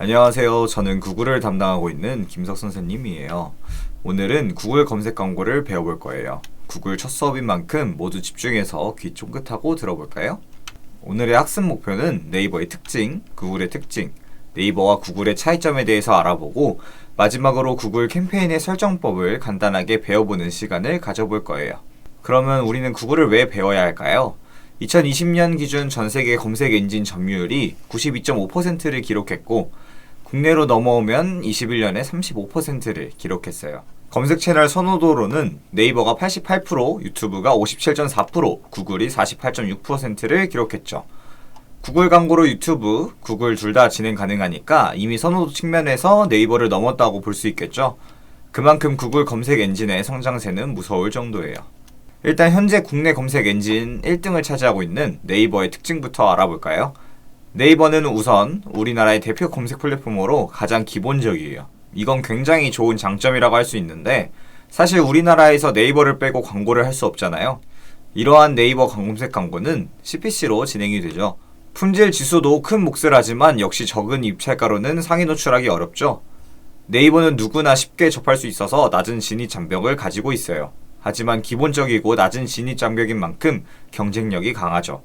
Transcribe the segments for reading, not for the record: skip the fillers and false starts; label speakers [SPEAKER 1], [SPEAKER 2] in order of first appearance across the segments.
[SPEAKER 1] 안녕하세요. 저는 구글을 담당하고 있는 김석 선생님이에요. 오늘은 구글 검색 광고를 배워볼 거예요. 구글 첫 수업인 만큼 모두 집중해서 귀 쫑긋하고 들어볼까요? 오늘의 학습 목표는 네이버의 특징, 구글의 특징, 네이버와 구글의 차이점에 대해서 알아보고 마지막으로 구글 캠페인의 설정법을 간단하게 배워보는 시간을 가져볼 거예요. 그러면 우리는 구글을 왜 배워야 할까요? 2020년 기준 전세계 검색 엔진 점유율이 92.5%를 기록했고 국내로 넘어오면 21년에 35%를 기록했어요. 검색 채널 선호도로는 네이버가 88%, 유튜브가 57.4%, 구글이 48.6%를 기록했죠. 구글 광고로 유튜브, 구글 둘 다 진행 가능하니까 이미 선호도 측면에서 네이버를 넘었다고 볼 수 있겠죠. 그만큼 구글 검색 엔진의 성장세는 무서울 정도예요. 일단 현재 국내 검색 엔진 1등을 차지하고 있는 네이버의 특징부터 알아볼까요? 네이버는 우선 우리나라의 대표 검색 플랫폼으로 가장 기본적이에요. 이건 굉장히 좋은 장점이라고 할 수 있는데 사실 우리나라에서 네이버를 빼고 광고를 할 수 없잖아요. 이러한 네이버 검색 광고는 CPC로 진행이 되죠. 품질 지수도 큰 몫을 하지만 역시 적은 입찰가로는 상위 노출하기 어렵죠. 네이버는 누구나 쉽게 접할 수 있어서 낮은 진입 장벽을 가지고 있어요. 하지만 기본적이고 낮은 진입 장벽인 만큼 경쟁력이 강하죠.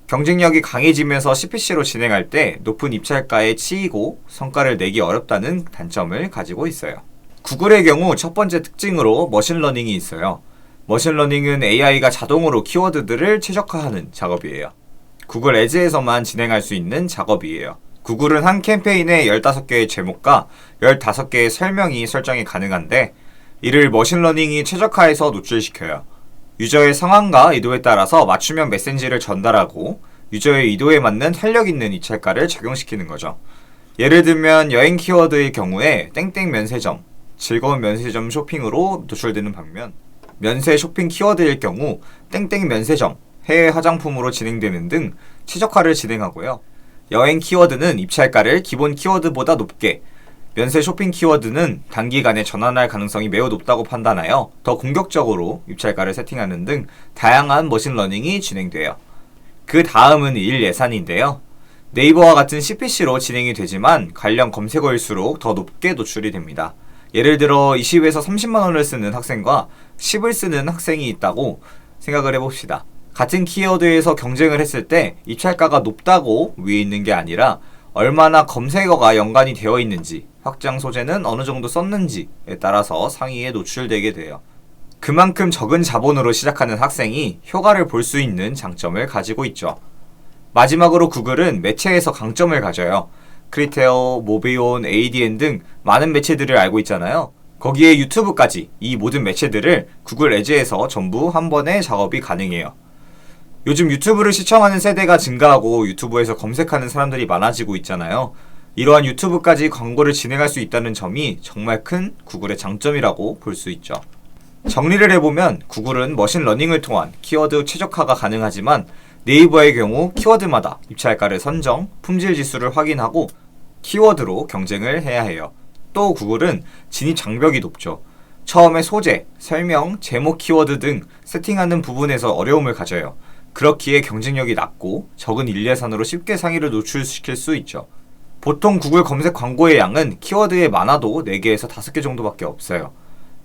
[SPEAKER 1] 경쟁력이 강해지면서 CPC로 진행할 때 높은 입찰가에 치이고 성과를 내기 어렵다는 단점을 가지고 있어요. 구글의 경우 첫 번째 특징으로 머신러닝이 있어요. 머신러닝은 AI가 자동으로 키워드들을 최적화하는 작업이에요. 구글 애즈에서만 진행할 수 있는 작업이에요. 구글은 한 캠페인에 15개의 제목과 15개의 설명이 설정이 가능한데 이를 머신러닝이 최적화해서 노출시켜요. 유저의 상황과 의도에 따라서 맞춤형 메시지를 전달하고 유저의 의도에 맞는 탄력 있는 입찰가를 적용시키는 거죠. 예를 들면 여행 키워드의 경우에 땡땡 면세점, 즐거운 면세점 쇼핑으로 노출되는 반면 면세 쇼핑 키워드일 경우 땡땡 면세점, 해외 화장품으로 진행되는 등 최적화를 진행하고요. 여행 키워드는 입찰가를 기본 키워드보다 높게, 면세 쇼핑 키워드는 단기간에 전환할 가능성이 매우 높다고 판단하여 더 공격적으로 입찰가를 세팅하는 등 다양한 머신러닝이 진행돼요. 그 다음은 일 예산인데요. 네이버와 같은 CPC로 진행이 되지만 관련 검색어일수록 더 높게 노출이 됩니다. 예를 들어 20에서 30만 원을 쓰는 학생과 10을 쓰는 학생이 있다고 생각을 해봅시다. 같은 키워드에서 경쟁을 했을 때 입찰가가 높다고 위에 있는 게 아니라 얼마나 검색어가 연관이 되어 있는지, 확장 소재는 어느 정도 썼는지에 따라서 상위에 노출되게 돼요. 그만큼 적은 자본으로 시작하는 학생이 효과를 볼 수 있는 장점을 가지고 있죠. 마지막으로 구글은 매체에서 강점을 가져요. 크리테어, 모비온, ADN 등 많은 매체들을 알고 있잖아요. 거기에 유튜브까지 이 모든 매체들을 구글 애즈에서 전부 한 번에 작업이 가능해요. 요즘 유튜브를 시청하는 세대가 증가하고 유튜브에서 검색하는 사람들이 많아지고 있잖아요. 이러한 유튜브까지 광고를 진행할 수 있다는 점이 정말 큰 구글의 장점이라고 볼 수 있죠. 정리를 해보면 구글은 머신러닝을 통한 키워드 최적화가 가능하지만 네이버의 경우 키워드마다 입찰가를 선정, 품질 지수를 확인하고 키워드로 경쟁을 해야 해요. 또 구글은 진입 장벽이 높죠. 처음에 소재, 설명, 제목 키워드 등 세팅하는 부분에서 어려움을 가져요. 그렇기에 경쟁력이 낮고 적은 인예산으로 쉽게 상위를 노출시킬 수 있죠. 보통 구글 검색 광고의 양은 키워드에 많아도 4개에서 5개 정도밖에 없어요.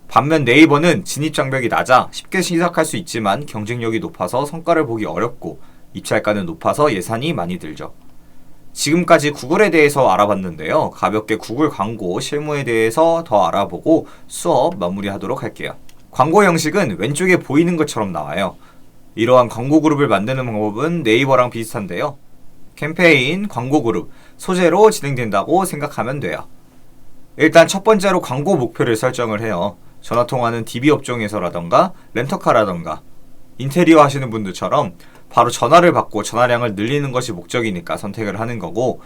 [SPEAKER 1] 반면 네이버는 진입 장벽이 낮아 쉽게 시작할 수 있지만 경쟁력이 높아서 성과를 보기 어렵고 입찰가는 높아서 예산이 많이 들죠. 지금까지 구글에 대해서 알아봤는데요. 가볍게 구글 광고 실무에 대해서 더 알아보고 수업 마무리하도록 할게요. 광고 형식은 왼쪽에 보이는 것처럼 나와요. 이러한 광고 그룹을 만드는 방법은 네이버랑 비슷한데요. 캠페인, 광고 그룹, 소재로 진행된다고 생각하면 돼요. 일단 첫 번째로 광고 목표를 설정을 해요. 전화통화는 DB 업종에서라던가 렌터카라던가 인테리어 하시는 분들처럼 바로 전화를 받고 전화량을 늘리는 것이 목적이니까 선택을 하는 거고,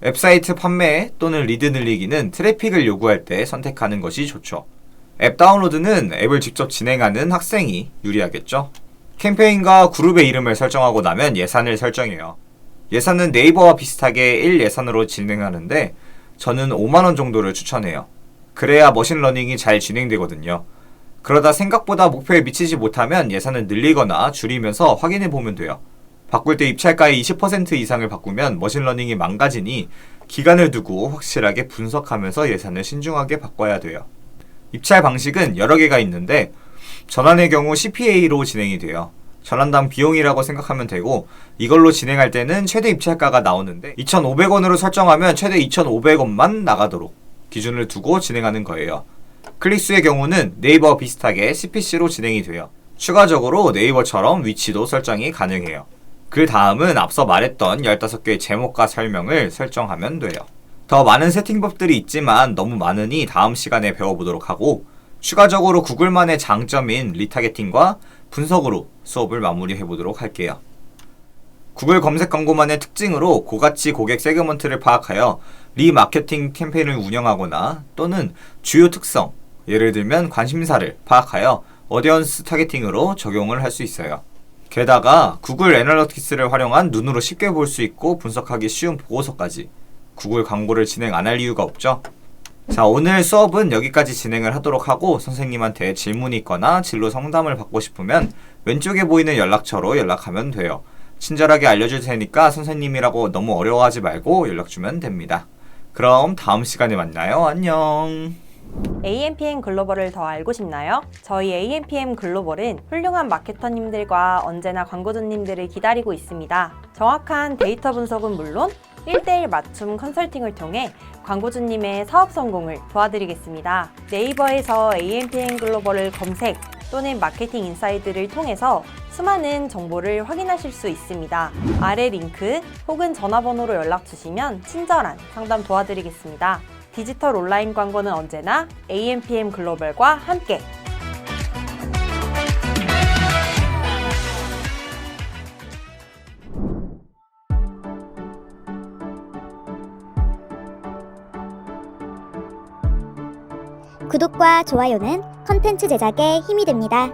[SPEAKER 1] 앱사이트 판매 또는 리드 늘리기는 트래픽을 요구할 때 선택하는 것이 좋죠. 앱 다운로드는 앱을 직접 진행하는 학생이 유리하겠죠. 캠페인과 그룹의 이름을 설정하고 나면 예산을 설정해요. 예산은 네이버와 비슷하게 1예산으로 진행하는데 저는 5만원 정도를 추천해요. 그래야 머신러닝이 잘 진행되거든요. 그러다 생각보다 목표에 미치지 못하면 예산을 늘리거나 줄이면서 확인해 보면 돼요. 바꿀 때 입찰가의 20% 이상을 바꾸면 머신러닝이 망가지니 기간을 두고 확실하게 분석하면서 예산을 신중하게 바꿔야 돼요. 입찰 방식은 여러 개가 있는데 전환의 경우 CPA로 진행이 돼요. 전환당 비용이라고 생각하면 되고 이걸로 진행할 때는 최대 입찰가가 나오는데 2,500원으로 설정하면 최대 2,500원만 나가도록 기준을 두고 진행하는 거예요. 클릭수의 경우는 네이버와 비슷하게 CPC로 진행이 돼요. 추가적으로 네이버처럼 위치도 설정이 가능해요. 그 다음은 앞서 말했던 15개의 제목과 설명을 설정하면 돼요. 더 많은 세팅법들이 있지만 너무 많으니 다음 시간에 배워보도록 하고 추가적으로 구글만의 장점인 리타게팅과 분석으로 수업을 마무리해보도록 할게요. 구글 검색 광고만의 특징으로 고가치 고객 세그먼트를 파악하여 리마케팅 캠페인을 운영하거나 또는 주요 특성, 예를 들면 관심사를 파악하여 어디언스 타겟팅으로 적용을 할 수 있어요. 게다가 구글 애널리틱스를 활용한 눈으로 쉽게 볼 수 있고 분석하기 쉬운 보고서까지 구글 광고를 진행 안 할 이유가 없죠. 자, 오늘 수업은 여기까지 진행을 하도록 하고 선생님한테 질문이 있거나 진로 상담을 받고 싶으면 왼쪽에 보이는 연락처로 연락하면 돼요. 친절하게 알려줄 테니까 선생님이라고 너무 어려워하지 말고 연락주면 됩니다. 그럼 다음 시간에 만나요. 안녕.
[SPEAKER 2] AMPM 글로벌을 더 알고 싶나요? 저희 AMPM 글로벌은 훌륭한 마케터님들과 언제나 광고주님들을 기다리고 있습니다. 정확한 데이터 분석은 물론 1:1 맞춤 컨설팅을 통해 광고주님의 사업 성공을 도와드리겠습니다. 네이버에서 AMPM 글로벌을 검색 또는 마케팅 인사이드를 통해서 수많은 정보를 확인하실 수 있습니다. 아래 링크 혹은 전화번호로 연락 주시면 친절한 상담 도와드리겠습니다. 디지털 온라인 광고는 언제나 AMPM 글로벌과 함께!
[SPEAKER 3] 구독과 좋아요는 컨텐츠 제작에 힘이 됩니다.